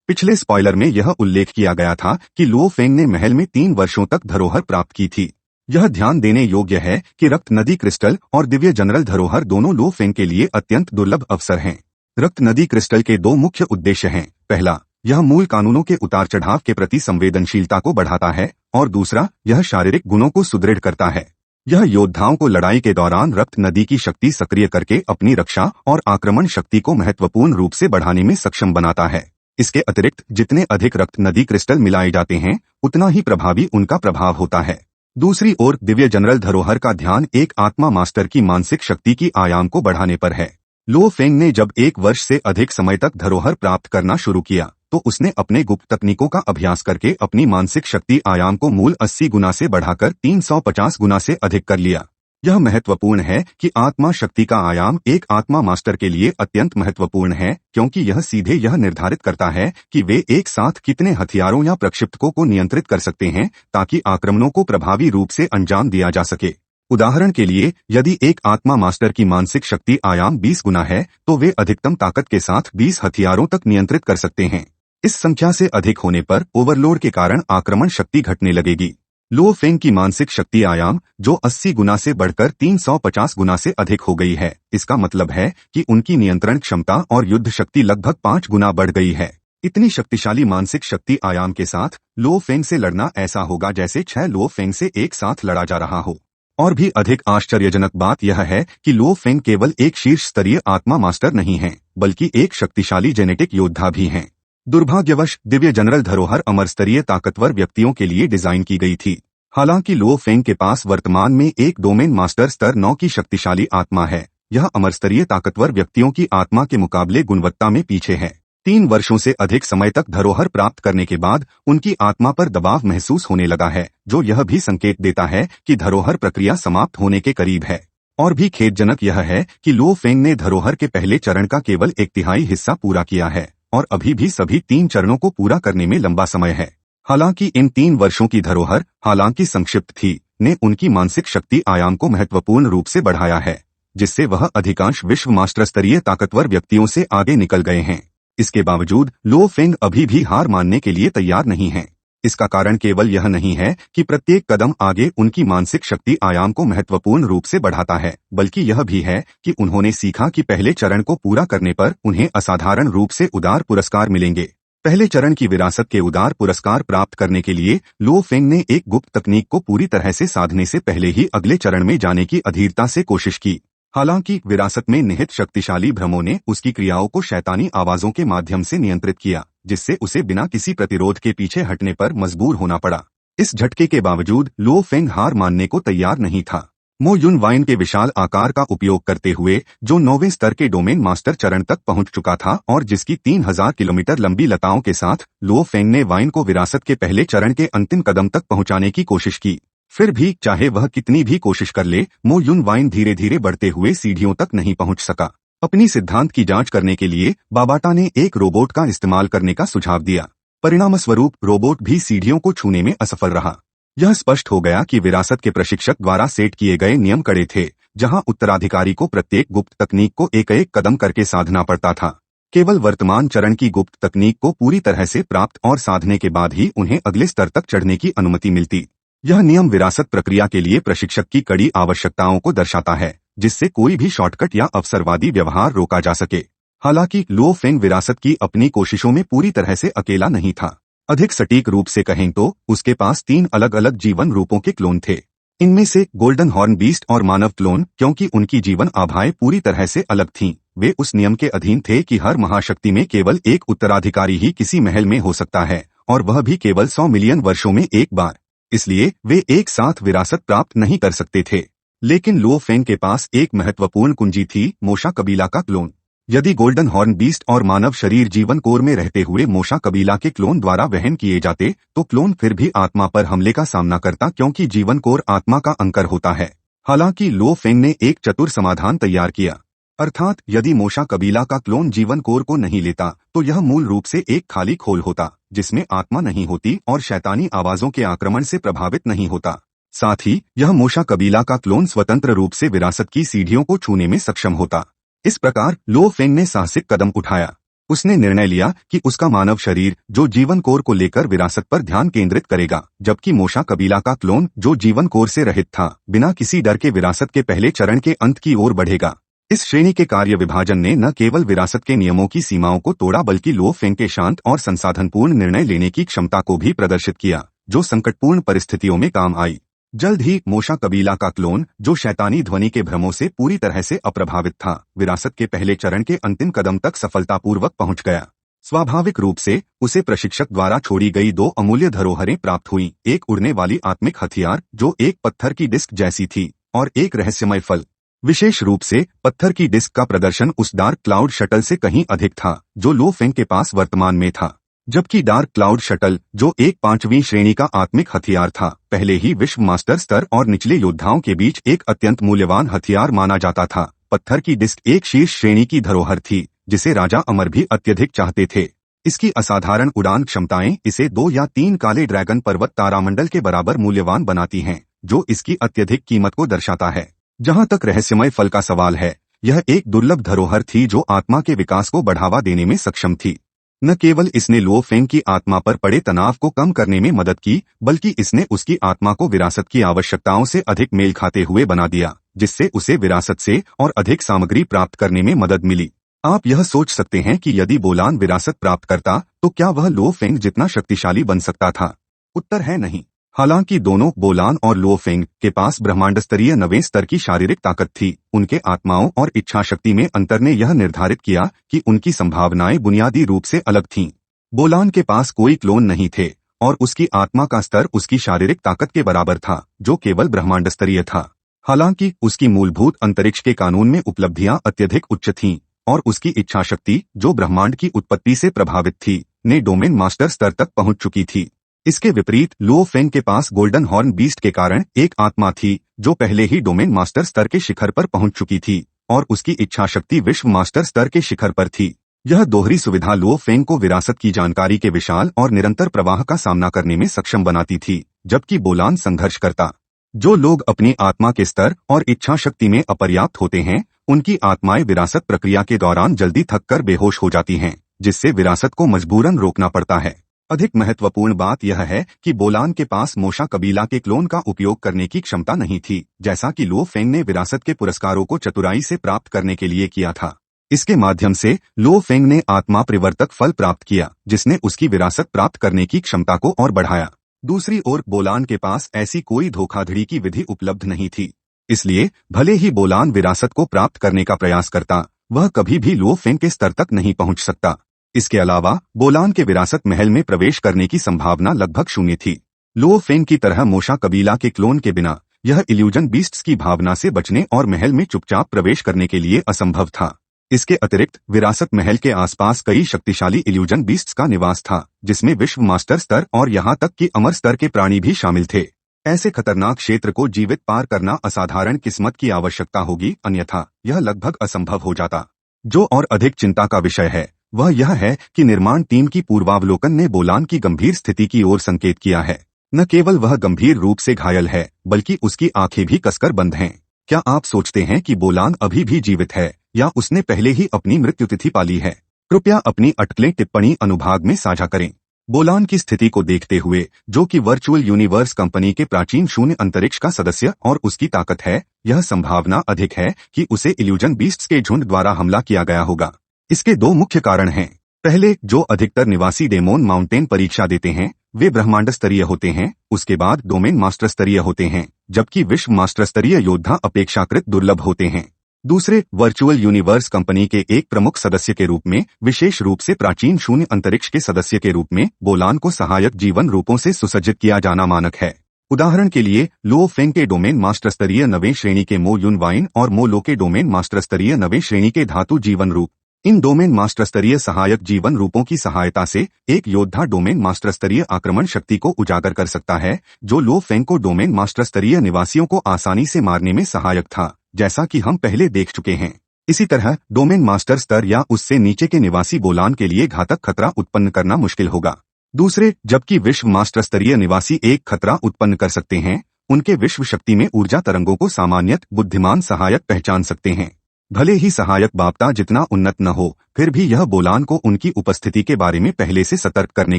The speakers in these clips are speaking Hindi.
पिछले स्पॉइलर में यह उल्लेख किया गया था कि लुओ फेंग ने महल में 3 वर्षों तक धरोहर प्राप्त की थी। यह ध्यान देने योग्य है कि रक्त नदी क्रिस्टल और दिव्य जनरल धरोहर दोनों लुओ फेंग के लिए अत्यंत दुर्लभ अवसर हैं। रक्त नदी क्रिस्टल के 2 मुख्य उद्देश्य हैं। पहला, यह मूल कानूनों के उतार चढ़ाव के प्रति संवेदनशीलता को बढ़ाता है और दूसरा, यह शारीरिक गुणों को सुदृढ़ करता है। यह योद्धाओं को लड़ाई के दौरान रक्त नदी की शक्ति सक्रिय करके अपनी रक्षा और आक्रमण शक्ति को महत्वपूर्ण रूप से बढ़ाने में सक्षम बनाता है। इसके अतिरिक्त जितने अधिक रक्त नदी क्रिस्टल मिलाए जाते हैं, उतना ही प्रभावी उनका प्रभाव होता है। दूसरी ओर दिव्य जनरल धरोहर का ध्यान एक आत्मा मास्टर की मानसिक शक्ति की आयाम को बढ़ाने पर है। लुओ फेंग ने जब 1 वर्ष से अधिक समय तक धरोहर प्राप्त करना शुरू किया, तो उसने अपने गुप्त तकनीकों का अभ्यास करके अपनी मानसिक शक्ति आयाम को मूल 80 गुना से बढ़ाकर 350 गुना से अधिक कर लिया। यह महत्वपूर्ण है कि आत्मा शक्ति का आयाम एक आत्मा मास्टर के लिए अत्यंत महत्वपूर्ण है, क्योंकि यह सीधे यह निर्धारित करता है कि वे एक साथ कितने हथियारों या प्रक्षिप्तकों को नियंत्रित कर सकते हैं ताकि आक्रमणों को प्रभावी रूप से अंजाम दिया जा सके। उदाहरण के लिए, यदि एक आत्मा मास्टर की मानसिक शक्ति आयाम 20 गुना है, तो वे अधिकतम ताकत के साथ 20 हथियारों तक नियंत्रित कर सकते हैं। इस संख्या से अधिक होने पर ओवरलोड के कारण आक्रमण शक्ति घटने लगेगी। लुओ फेंग की मानसिक शक्ति आयाम, जो 80 गुना से बढ़कर 350 गुना से अधिक हो गई है, इसका मतलब है कि उनकी नियंत्रण क्षमता और युद्ध शक्ति लगभग 5 गुना बढ़ गई है। इतनी शक्तिशाली मानसिक शक्ति आयाम के साथ लुओ फेंग से लड़ना ऐसा होगा जैसे 6 लुओ फेंग से एक साथ लड़ा जा रहा हो। और भी अधिक आश्चर्यजनक बात यह है कि लुओ फेंग केवल एक शीर्ष स्तरीय आत्मा मास्टर नहीं है, बल्कि एक शक्तिशाली जेनेटिक योद्धा भी हैं। दुर्भाग्यवश दिव्य जनरल धरोहर अमर स्तरीय ताकतवर व्यक्तियों के लिए डिजाइन की गई थी। हालांकि लुओ फेंग के पास वर्तमान में एक डोमेन मास्टर स्तर 9 की शक्तिशाली आत्मा है, यह अमर स्तरीय ताकतवर व्यक्तियों की आत्मा के मुकाबले गुणवत्ता में पीछे है। 3 वर्षों से अधिक समय तक धरोहर प्राप्त करने के बाद उनकी आत्मा पर दबाव महसूस होने लगा है, जो यह भी संकेत देता है कि धरोहर प्रक्रिया समाप्त होने के करीब है। और भी खेदजनक यह है कि लुओ फेंग ने धरोहर के पहले चरण का केवल 1/3 हिस्सा पूरा किया है और अभी भी सभी 3 चरणों को पूरा करने में लंबा समय है। हालांकि इन 3 वर्षों की धरोहर, हालांकि संक्षिप्त थी, ने उनकी मानसिक शक्ति आयाम को महत्वपूर्ण रूप से बढ़ाया है, जिससे वह अधिकांश विश्व मास्टर स्तरीय ताकतवर व्यक्तियों से आगे निकल गए हैं। इसके बावजूद लुओ फेंग अभी भी हार मानने के लिए तैयार नहीं हैं। इसका कारण केवल यह नहीं है कि प्रत्येक कदम आगे उनकी मानसिक शक्ति आयाम को महत्वपूर्ण रूप से बढ़ाता है, बल्कि यह भी है कि उन्होंने सीखा कि पहले चरण को पूरा करने पर उन्हें असाधारण रूप से उदार पुरस्कार मिलेंगे। पहले चरण की विरासत के उदार पुरस्कार प्राप्त करने के लिए लुओ फेंग ने एक गुप्त तकनीक को पूरी तरह से साधने से पहले ही अगले चरण में जाने की अधीरता से कोशिश की। हालांकि विरासत में निहित शक्तिशाली भ्रमों ने उसकी क्रियाओं को शैतानी आवाजों के माध्यम से नियंत्रित किया, जिससे उसे बिना किसी प्रतिरोध के पीछे हटने पर मजबूर होना पड़ा। इस झटके के बावजूद लुओ फेंग हार मानने को तैयार नहीं था। मो युन वाइन के विशाल आकार का उपयोग करते हुए, जो 9वें स्तर के डोमेन मास्टर चरण तक पहुंच चुका था और जिसकी 3000 किलोमीटर लंबी लताओं के साथ, लुओ फेंग ने वाइन को विरासत के पहले चरण के अंतिम कदम तक पहुंचाने की कोशिश की। फिर भी चाहे वह कितनी भी कोशिश कर ले, मो युन वाइन धीरे धीरे बढ़ते हुए सीढ़ियों तक नहीं पहुंच सका। अपनी सिद्धांत की जांच करने के लिए बाबाटा ने एक रोबोट का इस्तेमाल करने का सुझाव दिया। परिणामस्वरूप रोबोट भी सीढ़ियों को छूने में असफल रहा। यह स्पष्ट हो गया कि विरासत के प्रशिक्षक द्वारा सेट किए गए नियम कड़े थे, जहां उत्तराधिकारी को प्रत्येक गुप्त तकनीक को एक कदम करके साधना पड़ता था। केवल वर्तमान चरण की गुप्त तकनीक को पूरी तरह से प्राप्त और साधने के बाद ही उन्हें अगले स्तर तक चढ़ने की अनुमति मिलती। यह नियम विरासत प्रक्रिया के लिए प्रशिक्षक की कड़ी आवश्यकताओं को दर्शाता है, जिससे कोई भी शॉर्टकट या अवसरवादी व्यवहार रोका जा सके। हालांकि लुओ फेंग विरासत की अपनी कोशिशों में पूरी तरह से अकेला नहीं था। अधिक सटीक रूप से कहें तो उसके पास 3 अलग अलग जीवन रूपों के क्लोन थे। इनमें से गोल्डन हॉर्न बीस्ट और मानव क्लोन, क्योंकि उनकी जीवन आभाएं पूरी तरह से अलग थीं, वे उस नियम के अधीन थे कि हर महाशक्ति में केवल एक उत्तराधिकारी ही किसी महल में हो सकता है, और वह भी केवल 100 मिलियन वर्षों में एक बार। इसलिए वे एक साथ विरासत प्राप्त नहीं कर सकते थे। लेकिन लुओ फेंग के पास एक महत्वपूर्ण कुंजी थी, मोशा कबीला का क्लोन। यदि गोल्डन हॉर्न बीस्ट और मानव शरीर जीवन कोर में रहते हुए मोशा कबीला के क्लोन द्वारा वहन किए जाते, तो क्लोन फिर भी आत्मा पर हमले का सामना करता, क्योंकि जीवन कोर आत्मा का अंकर होता है। हालांकि लुओ फेंग ने एक चतुर समाधान तैयार किया, अर्थात यदि मोशा कबीला का क्लोन जीवन कोर को नहीं लेता, तो यह मूल रूप से एक खाली खोल होता, जिसमें आत्मा नहीं होती और शैतानी आवाजों के आक्रमण से प्रभावित नहीं होता। साथ ही यह मोशा कबीला का क्लोन स्वतंत्र रूप से विरासत की सीढ़ियों को छूने में सक्षम होता। इस प्रकार लुओ फेंग ने साहसिक कदम उठाया। उसने निर्णय लिया कि उसका मानव शरीर जो जीवन कोर को लेकर विरासत पर ध्यान केंद्रित करेगा, जबकि मोशा कबीला का क्लोन जो जीवन कोर से रहित था बिना किसी डर के विरासत के पहले चरण के अंत की ओर बढ़ेगा। इस श्रेणी के कार्य विभाजन ने न केवल विरासत के नियमों की सीमाओं को तोड़ा बल्कि लो फेंग के शांत और संसाधनपूर्ण निर्णय लेने की क्षमता को भी प्रदर्शित किया, जो संकटपूर्ण परिस्थितियों में काम आई। जल्द ही मोशा कबीला का क्लोन जो शैतानी ध्वनि के भ्रमों से पूरी तरह से अप्रभावित था, विरासत के पहले चरण के अंतिम कदम तक सफलतापूर्वक पहुंच गया। स्वाभाविक रूप से उसे प्रशिक्षक द्वारा छोड़ी गई 2 अमूल्य धरोहरें प्राप्त हुईं, एक उड़ने वाली आत्मिक हथियार जो एक पत्थर की डिस्क जैसी थी और एक रहस्यमय फल। विशेष रूप से पत्थर की डिस्क का प्रदर्शन उस डार्क क्लाउड शटल से कहीं अधिक था जो लो फेंग के पास वर्तमान में था, जबकि डार्क क्लाउड शटल जो एक 5वीं श्रेणी का आत्मिक हथियार था, पहले ही विश्व मास्टर स्तर और निचले योद्धाओं के बीच एक अत्यंत मूल्यवान हथियार माना जाता था। पत्थर की डिस्क एक शीर्ष श्रेणी की धरोहर थी जिसे राजा अमर भी अत्यधिक चाहते थे। इसकी असाधारण उड़ान क्षमताएं इसे 2 या 3 काले ड्रैगन पर्वत तारामंडल के बराबर मूल्यवान बनाती हैं, जो इसकी अत्यधिक कीमत को दर्शाता है। जहां तक रहस्यमय फल का सवाल है, यह एक दुर्लभ धरोहर थी जो आत्मा के विकास को बढ़ावा देने में सक्षम थी। न केवल इसने लो फेंग की आत्मा पर पड़े तनाव को कम करने में मदद की, बल्कि इसने उसकी आत्मा को विरासत की आवश्यकताओं से अधिक मेल खाते हुए बना दिया, जिससे उसे विरासत से और अधिक सामग्री प्राप्त करने में मदद मिली। आप यह सोच सकते हैं कि यदि बोलान विरासत प्राप्त करता तो क्या वह लो फेंग जितना शक्तिशाली बन सकता था? उत्तर है नहीं। हालांकि दोनों बोलान और लो फेंग के पास ब्रह्मांड स्तरीय 9वें स्तर की शारीरिक ताकत थी, उनके आत्माओं और इच्छा शक्ति में अंतर ने यह निर्धारित किया कि उनकी संभावनाएं बुनियादी रूप से अलग थीं। बोलान के पास कोई क्लोन नहीं थे और उसकी आत्मा का स्तर उसकी शारीरिक ताकत के बराबर था, जो केवल ब्रह्मांड स्तरीय था। हालांकि उसकी मूलभूत अंतरिक्ष के कानून में उपलब्धियां अत्यधिक उच्च थीं और उसकी इच्छा शक्ति जो ब्रह्मांड की उत्पत्ति से प्रभावित थी, ने डोमेन मास्टर स्तर तक पहुंच चुकी थी। इसके विपरीत लो फेंग के पास गोल्डन हॉर्न बीस्ट के कारण एक आत्मा थी जो पहले ही डोमेन मास्टर स्तर के शिखर पर पहुंच चुकी थी और उसकी इच्छा शक्ति विश्व मास्टर स्तर के शिखर पर थी। यह दोहरी सुविधा लो फेंग को विरासत की जानकारी के विशाल और निरंतर प्रवाह का सामना करने में सक्षम बनाती थी, जबकि बोलान संघर्ष करता। जो लोग अपनी आत्मा के स्तर और इच्छा शक्ति में अपर्याप्त होते हैं, उनकी आत्माएं विरासत प्रक्रिया के दौरान जल्दी थककर बेहोश हो जाती हैं, जिससे विरासत को मजबूरन रोकना पड़ता है। अधिक महत्वपूर्ण बात यह है कि बोलान के पास मोशा कबीला के क्लोन का उपयोग करने की क्षमता नहीं थी, जैसा कि लो फेंग ने विरासत के पुरस्कारों को चतुराई से प्राप्त करने के लिए किया था। इसके माध्यम से लो फेंग ने आत्मा परिवर्तक फल प्राप्त किया, जिसने उसकी विरासत प्राप्त करने की क्षमता को और बढ़ाया। दूसरी ओर बोलान के पास ऐसी कोई धोखाधड़ी की विधि उपलब्ध नहीं थी, इसलिए भले ही बोलान विरासत को प्राप्त करने का प्रयास करता, वह कभी भी लो फेंग के स्तर तक नहीं पहुंच सकता। इसके अलावा बोलान के विरासत महल में प्रवेश करने की संभावना लगभग शून्य थी। लो फेंग की तरह मोशा कबीला के क्लोन के बिना यह इल्यूजन बीस्ट्स की भावना से बचने और महल में चुपचाप प्रवेश करने के लिए असंभव था। इसके अतिरिक्त विरासत महल के आसपास कई शक्तिशाली इल्यूजन बीस्ट्स का निवास था, जिसमें विश्व मास्टर स्तर और यहां तक कि अमर स्तर के प्राणी भी शामिल थे। ऐसे खतरनाक क्षेत्र को जीवित पार करना असाधारण किस्मत की आवश्यकता होगी, अन्यथा यह लगभग असंभव हो जाता। जो और अधिक चिंता का विषय है वह यह है कि निर्माण टीम की पूर्वावलोकन ने बोलान की गंभीर स्थिति की ओर संकेत किया है। न केवल वह गंभीर रूप से घायल है, बल्कि उसकी आंखें भी कसकर बंद हैं। क्या आप सोचते हैं कि बोलान अभी भी जीवित है या उसने पहले ही अपनी मृत्यु तिथि पा ली है? कृपया अपनी अटकलें टिप्पणी अनुभाग में साझा करें। बोलान की स्थिति को देखते हुए, जो कि वर्चुअल यूनिवर्स कंपनी के प्राचीन शून्य अंतरिक्ष का सदस्य और उसकी ताकत है, यह संभावना अधिक है कि उसे इल्यूजन बीस्ट्स के झुंड द्वारा हमला किया गया होगा। इसके 2 मुख्य कारण हैं। पहले, जो अधिकतर निवासी डेमोन माउंटेन परीक्षा देते हैं वे ब्रह्मांड स्तरीय होते हैं, उसके बाद डोमेन मास्टर स्तरीय होते हैं, जबकि विश्व मास्टर स्तरीय योद्धा अपेक्षाकृत दुर्लभ होते हैं। दूसरे, वर्चुअल यूनिवर्स कंपनी के एक प्रमुख सदस्य के रूप में, विशेष रूप से प्राचीन शून्य अंतरिक्ष के सदस्य के रूप में, बोलान को सहायक जीवन रूपों से सुसज्जित किया जाना मानक है। उदाहरण के लिए, लो फेंग के डोमेन मास्टर स्तरीय 9वें श्रेणी के मो युन वाइन और मो लो के डोमेन मास्टर स्तरीय 9वें श्रेणी के धातु जीवन रूप। इन डोमेन मास्टर स्तरीय सहायक जीवन रूपों की सहायता से एक योद्धा डोमेन मास्टर स्तरीय आक्रमण शक्ति को उजागर कर सकता है, जो लो फेंग को डोमेन मास्टर स्तरीय निवासियों को आसानी से मारने में सहायक था, जैसा कि हम पहले देख चुके हैं। इसी तरह डोमेन मास्टर स्तर या उससे नीचे के निवासी बोलान के लिए घातक खतरा उत्पन्न करना मुश्किल होगा। दूसरे, जबकि विश्व मास्टर स्तरीय निवासी एक खतरा उत्पन्न कर सकते हैं, उनके विश्व शक्ति में ऊर्जा तरंगों को सामान्यत बुद्धिमान सहायक पहचान सकते हैं। भले ही सहायक बाप्ता जितना उन्नत न हो, फिर भी यह बोलान को उनकी उपस्थिति के बारे में पहले से सतर्क करने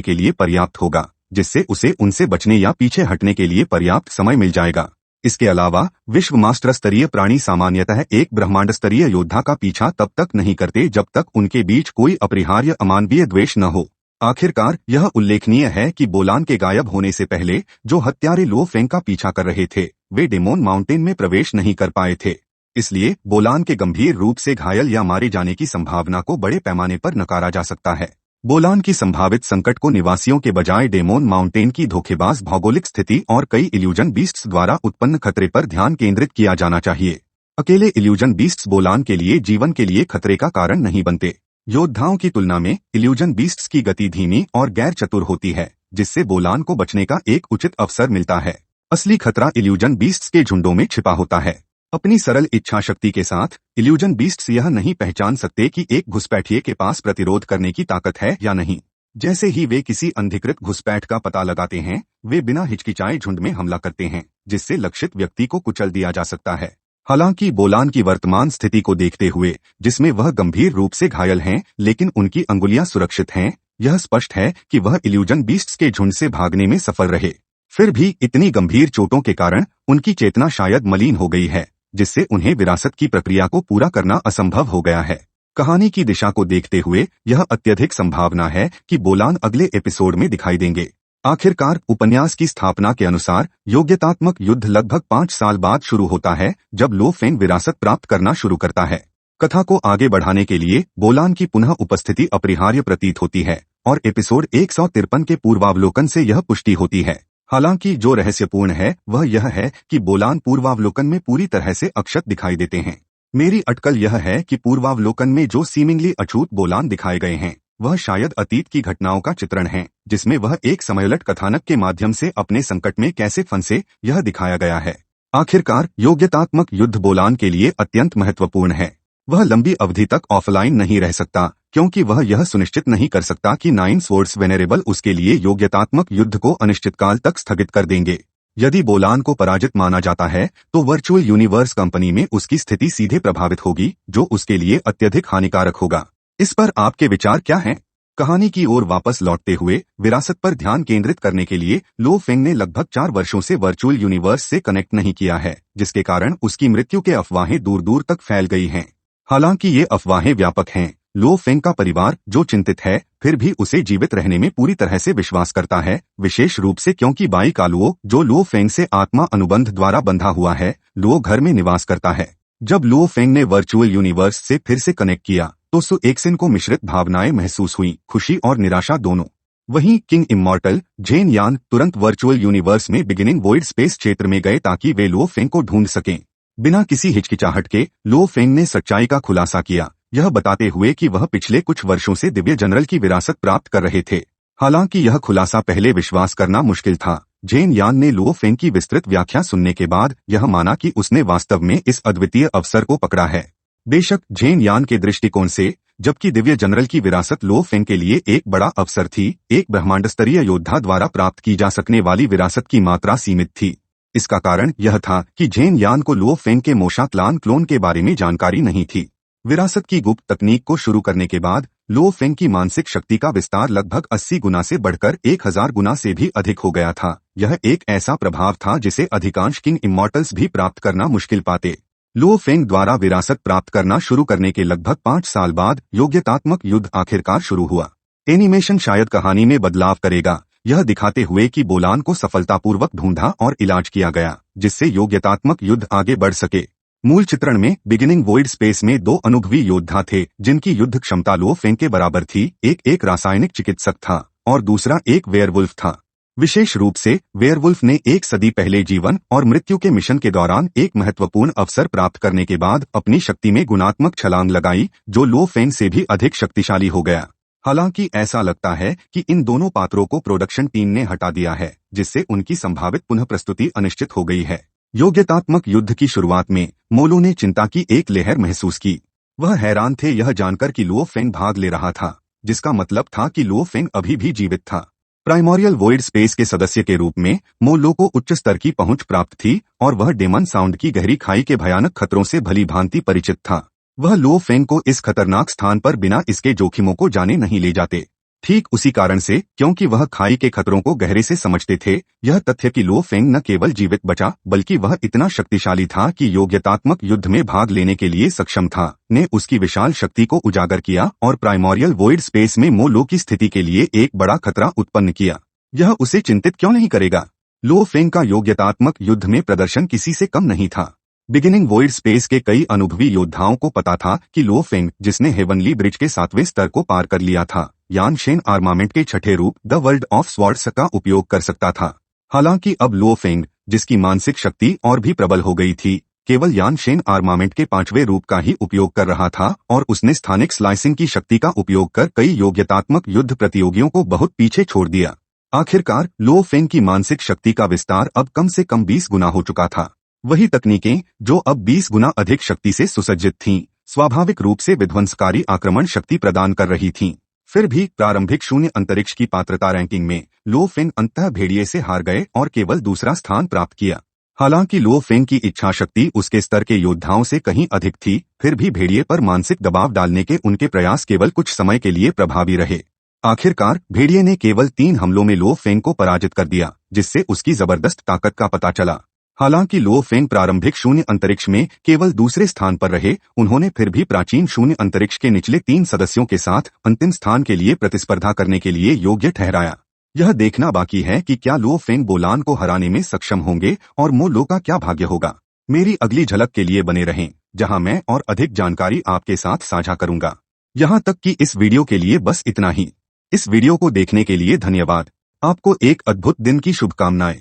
के लिए पर्याप्त होगा, जिससे उसे उनसे बचने या पीछे हटने के लिए पर्याप्त समय मिल जाएगा। इसके अलावा विश्व मास्टर स्तरीय प्राणी सामान्यतः एक ब्रह्मांड स्तरीय योद्धा का पीछा तब तक नहीं करते जब तक उनके बीच कोई अपरिहार्य अमानवीय द्वेष न हो। आखिरकार यह उल्लेखनीय है कि बोलान के गायब होने से पहले जो हत्यारे लो फेंग का पीछा कर रहे थे वे डेमोन माउंटेन में प्रवेश नहीं कर पाए थे। इसलिए बोलान के गंभीर रूप से घायल या मारे जाने की संभावना को बड़े पैमाने पर नकारा जा सकता है। बोलान की संभावित संकट को निवासियों के बजाय डेमोन माउंटेन की धोखेबाज भौगोलिक स्थिति और कई इल्यूजन बीस्ट्स द्वारा उत्पन्न खतरे पर ध्यान केंद्रित किया जाना चाहिए। अकेले इल्यूजन बीस्ट्स बोलान के लिए जीवन के लिए खतरे का कारण नहीं बनते। योद्धाओं की तुलना में इल्यूजन बीस्ट्स की गति धीमी और गैर चतुर होती है, जिससे बोलान को बचने का एक उचित अवसर मिलता है। असली खतरा इल्यूजन बीस्ट्स के झुंडों में छिपा होता है। अपनी सरल इच्छा शक्ति के साथ इल्यूजन बीस्ट्स यह नहीं पहचान सकते कि एक घुसपैठिए के पास प्रतिरोध करने की ताकत है या नहीं। जैसे ही वे किसी अनधिकृत घुसपैठ का पता लगाते हैं, वे बिना हिचकिचाए झुंड में हमला करते हैं, जिससे लक्षित व्यक्ति को कुचल दिया जा सकता है। हालांकि बोलान की वर्तमान स्थिति को देखते हुए, जिसमें वह गंभीर रूप से घायल हैं, लेकिन उनकी अंगुलियां सुरक्षित हैं, यह स्पष्ट है कि वह इल्यूजन बीस्ट्स के झुंड से भागने में सफल रहे। फिर भी इतनी गंभीर चोटों के कारण उनकी चेतना शायद मलिन हो गई है, जिससे उन्हें विरासत की प्रक्रिया को पूरा करना असंभव हो गया है। कहानी की दिशा को देखते हुए यह अत्यधिक संभावना है कि बोलान अगले एपिसोड में दिखाई देंगे। आखिरकार उपन्यास की स्थापना के अनुसार योग्यतात्मक युद्ध लगभग 5 साल बाद शुरू होता है, जब लो फेंग विरासत प्राप्त करना शुरू करता है। कथा को आगे बढ़ाने के लिए बोलान की पुनः उपस्थिति अपरिहार्य प्रतीत होती है और एपिसोड 153 के पूर्वावलोकन से यह पुष्टि होती है। हालांकि जो रहस्यपूर्ण है वह यह है कि बोलान पूर्वावलोकन में पूरी तरह से अक्षत दिखाई देते हैं। मेरी अटकल यह है कि पूर्वावलोकन में जो सीमिंगली अछूत बोलान दिखाए गए हैं वह शायद अतीत की घटनाओं का चित्रण है, जिसमें वह एक समयलट कथानक के माध्यम से अपने संकट में कैसे फंसे यह दिखाया गया है। आखिरकार योग्यतात्मक युद्ध बोलान के लिए अत्यंत महत्वपूर्ण है। वह लंबी अवधि तक ऑफलाइन नहीं रह सकता, क्योंकि वह यह सुनिश्चित नहीं कर सकता कि 9 स्वॉर्ड्स वेनेरेबल उसके लिए योग्यतात्मक युद्ध को अनिश्चितकाल तक स्थगित कर देंगे। यदि बोलान को पराजित माना जाता है तो वर्चुअल यूनिवर्स कंपनी में उसकी स्थिति सीधे प्रभावित होगी, जो उसके लिए अत्यधिक हानिकारक होगा। इस पर आपके विचार क्या हैं? कहानी की ओर वापस लौटते हुए विरासत पर ध्यान केंद्रित करने के लिए लो फेंग ने लगभग 4 वर्षों से वर्चुअल यूनिवर्स से कनेक्ट नहीं किया है, जिसके कारण उसकी मृत्यु के अफवाहें दूर दूर तक फैल गई हैं। हालांकि ये अफवाहें व्यापक हैं, लो फेंग का परिवार जो चिंतित है फिर भी उसे जीवित रहने में पूरी तरह से विश्वास करता है, विशेष रूप से क्योंकि बाई कालुओ जो लो फेंग से आत्मा अनुबंध द्वारा बंधा हुआ है, लो घर में निवास करता है। जब लो फेंग ने वर्चुअल यूनिवर्स से फिर से कनेक्ट किया तो सु एक्सिन को मिश्रित भावनाएं महसूस हुई, खुशी और निराशा दोनों। वहीं किंग इमॉर्टल जेन यान तुरंत वर्चुअल यूनिवर्स में बिगिनिंग वॉइड स्पेस क्षेत्र में गए ताकि वे लो फेंग को ढूंढ सकें। बिना किसी हिचकिचाहट के लो फेंग ने सच्चाई का खुलासा किया, यह बताते हुए कि वह पिछले कुछ वर्षों से दिव्य जनरल की विरासत प्राप्त कर रहे थे। हालांकि यह खुलासा पहले विश्वास करना मुश्किल था। जेन यान ने लो फेंग की विस्तृत व्याख्या सुनने के बाद यह माना कि उसने वास्तव में इस अद्वितीय अवसर को पकड़ा है। बेशक जेन यान के दृष्टिकोण से, जबकि दिव्य जनरल की विरासत लो फेंग के लिए एक बड़ा अवसर थी, एक ब्रह्मांड स्तरीय योद्धा द्वारा प्राप्त की जा सकने वाली विरासत की मात्रा सीमित थी। इसका कारण यह था कि जेन यान को लो फेंग के मोशाक्लान क्लोन के बारे में जानकारी नहीं थी। विरासत की गुप्त तकनीक को शुरू करने के बाद लो फेंग की मानसिक शक्ति का विस्तार लगभग 80 गुना से बढ़कर 1000 गुना से भी अधिक हो गया था। यह एक ऐसा प्रभाव था जिसे अधिकांश किंग इमॉर्टल्स भी प्राप्त करना मुश्किल पाते। लो फेंग द्वारा विरासत प्राप्त करना शुरू करने के लगभग 5 साल बाद योग्यतात्मक युद्ध आखिरकार शुरू हुआ। एनिमेशन शायद कहानी में बदलाव करेगा, यह दिखाते हुए कि बोलान को सफलतापूर्वक ढूंढा और इलाज किया गया, जिससे योग्यतात्मक युद्ध आगे बढ़ सके। मूल चित्रण में बिगिनिंग वॉइड स्पेस में 2 अनुभवी योद्धा थे जिनकी युद्ध क्षमता लो फेंग के बराबर थी। एक रासायनिक चिकित्सक था और दूसरा एक वेयरवुल्फ था। विशेष रूप से वेयरवुल्फ ने 1 सदी पहले जीवन और मृत्यु के मिशन के दौरान एक महत्वपूर्ण अवसर प्राप्त करने के बाद अपनी शक्ति में गुणात्मक छलांग लगाई, जो लो फेंग से भी अधिक शक्तिशाली हो गया। हालांकि ऐसा लगता है कि इन दोनों पात्रों को प्रोडक्शन टीम ने हटा दिया है, जिससे उनकी संभावित पुनः प्रस्तुति अनिश्चित हो गई है। योग्यतात्मक युद्ध की शुरुआत में मोलो ने चिंता की एक लहर महसूस की। वह हैरान थे यह जानकर कि लो फेंग भाग ले रहा था, जिसका मतलब था कि लो फेंग अभी भी जीवित था। प्राइमोरियल वॉइड स्पेस के सदस्य के रूप में मोलो को उच्च स्तर की पहुंच प्राप्त थी और वह डेमन साउंड की गहरी खाई के भयानक खतरों से भली भांति परिचित था। वह लो फेंग को इस खतरनाक स्थान पर बिना इसके जोखिमों को जाने नहीं ले जाते। ठीक उसी कारण से, क्योंकि वह खाई के खतरों को गहरे से समझते थे, यह तथ्य कि लो फेंग न केवल जीवित बचा बल्कि वह इतना शक्तिशाली था कि योग्यतात्मक युद्ध में भाग लेने के लिए सक्षम था, ने उसकी विशाल शक्ति को उजागर किया और प्राइमोरियल वॉइड स्पेस में मो लो की स्थिति के लिए एक बड़ा खतरा उत्पन्न किया। यह उसे चिंतित क्यों नहीं करेगा? लो फेंग का योग्यतात्मक युद्ध में प्रदर्शन किसी से कम नहीं था। बिगिनिंग वॉइड स्पेस के कई अनुभवी योद्धाओं को पता था कि लो फेंग, जिसने हेवनली ब्रिज के 7वें स्तर को पार कर लिया था, यान शेन आर्मामेंट के छठे रूप द वर्ल्ड ऑफ स्वॉर्ड्स का उपयोग कर सकता था। हालांकि अब लो फेंग, जिसकी मानसिक शक्ति और भी प्रबल हो गई थी, केवल यान शेन आर्मामेंट के 5वें रूप का ही उपयोग कर रहा था और उसने स्थानिक स्लाइसिंग की शक्ति का उपयोग कर कई योग्यतात्मक युद्ध प्रतियोगियों को बहुत पीछे छोड़ दिया। आखिरकार लो फेंग की मानसिक शक्ति का विस्तार अब कम से कम 20 गुना हो चुका था। वही तकनीकें, जो अब 20 गुना अधिक शक्ति से सुसज्जित थीं, स्वाभाविक रूप से विध्वंसकारी आक्रमण शक्ति प्रदान कर रही थीं। फिर भी प्रारंभिक शून्य अंतरिक्ष की पात्रता रैंकिंग में लो फेंग अंततः भेड़िए से हार गए और केवल दूसरा स्थान प्राप्त किया। हालांकि लो फेंग की इच्छा शक्ति उसके स्तर के योद्धाओं से कहीं अधिक थी, फिर भी भेड़िए पर मानसिक दबाव डालने के उनके प्रयास केवल कुछ समय के लिए प्रभावी रहे। आखिरकार भेड़िए ने केवल 3 हमलों में लो फेंग को पराजित कर दिया, जिससे उसकी जबरदस्त ताकत का पता चला। हालांकि लो फेंग प्रारंभिक शून्य अंतरिक्ष में केवल दूसरे स्थान पर रहे, उन्होंने फिर भी प्राचीन शून्य अंतरिक्ष के निचले 3 सदस्यों के साथ अंतिम स्थान के लिए प्रतिस्पर्धा करने के लिए योग्य ठहराया। यह देखना बाकी है कि क्या लो फेंग बोलान को हराने में सक्षम होंगे और मो लो का क्या भाग्य होगा। मेरी अगली झलक के लिए बने रहें, जहां मैं और अधिक जानकारी आपके साथ साझा करूंगा। यहां तक कि इस वीडियो के लिए बस इतना ही। इस वीडियो को देखने के लिए धन्यवाद। आपको एक अद्भुत दिन की शुभकामनाएं।